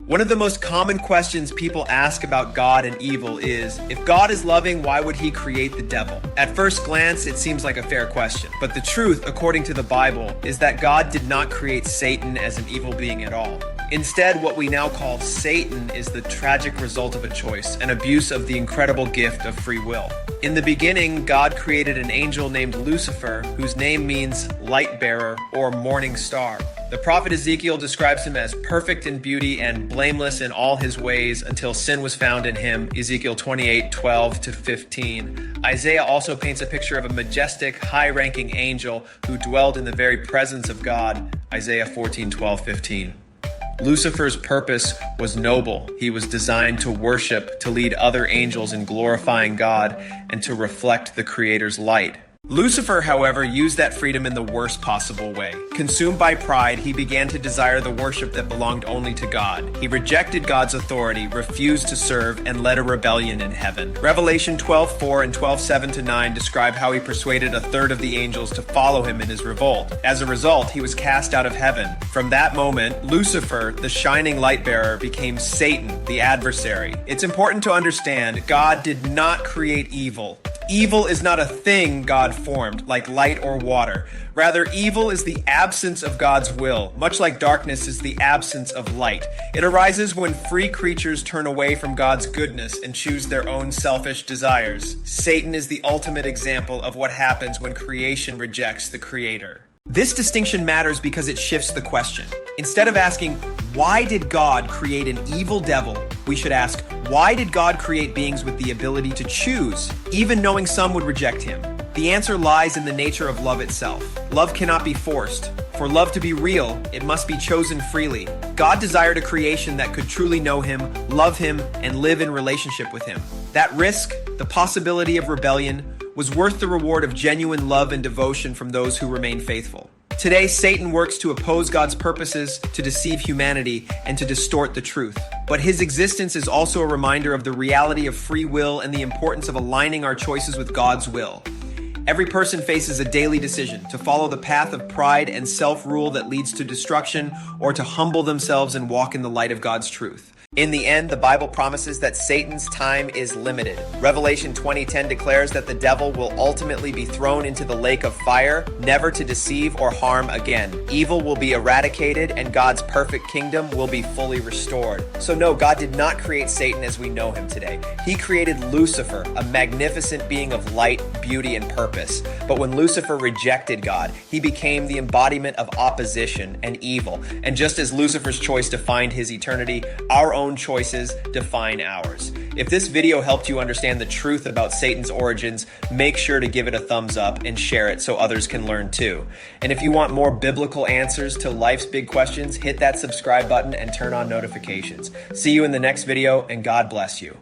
One of the most common questions people ask about God and evil is, if God is loving, why would he create the devil? At first glance, it seems like a fair question. But the truth, according to the Bible, is that God did not create Satan as an evil being at all. Instead, what we now call Satan is the tragic result of a choice, an abuse of the incredible gift of free will. In the beginning, God created an angel named Lucifer, whose name means light bearer or morning star. The prophet Ezekiel describes him as perfect in beauty and blameless in all his ways until sin was found in him, Ezekiel 28:12-15. Isaiah also paints a picture of a majestic, high-ranking angel who dwelled in the very presence of God, Isaiah 14:12-15. Lucifer's purpose was noble. He was designed to worship, to lead other angels in glorifying God, and to reflect the Creator's light. Lucifer, however, used that freedom in the worst possible way. Consumed by pride, he began to desire the worship that belonged only to God. He rejected God's authority, refused to serve, and led a rebellion in heaven. Revelation 12:4 and 12:7-9 describe how he persuaded a third of the angels to follow him in his revolt. As a result, he was cast out of heaven. From that moment, Lucifer, the shining light bearer, became Satan, the adversary. It's important to understand, God did not create evil. Evil is not a thing God formed, like light or water. Rather, evil is the absence of God's will, much like darkness is the absence of light. It arises when free creatures turn away from God's goodness and choose their own selfish desires. Satan is the ultimate example of what happens when creation rejects the Creator. This distinction matters because it shifts the question. Instead of asking, why did God create an evil devil, we should ask, why did God create beings with the ability to choose, even knowing some would reject him? The answer lies in the nature of love itself. Love cannot be forced. For love to be real, it must be chosen freely. God desired a creation that could truly know him, love him, and live in relationship with him. That risk, the possibility of rebellion, was worth the reward of genuine love and devotion from those who remain faithful. Today, Satan works to oppose God's purposes, to deceive humanity, and to distort the truth. But his existence is also a reminder of the reality of free will and the importance of aligning our choices with God's will. Every person faces a daily decision to follow the path of pride and self-rule that leads to destruction, or to humble themselves and walk in the light of God's truth. In the end, the Bible promises that Satan's time is limited. Revelation 20:10 declares that the devil will ultimately be thrown into the lake of fire, never to deceive or harm again. Evil will be eradicated and God's perfect kingdom will be fully restored. So no, God did not create Satan as we know him today. He created Lucifer, a magnificent being of light, beauty, and purpose. But when Lucifer rejected God, he became the embodiment of opposition and evil. And just as Lucifer's choice defined his eternity, our own choices define ours. If this video helped you understand the truth about Satan's origins, make sure to give it a thumbs up and share it so others can learn too. And if you want more biblical answers to life's big questions, hit that subscribe button and turn on notifications. See you in the next video, and God bless you.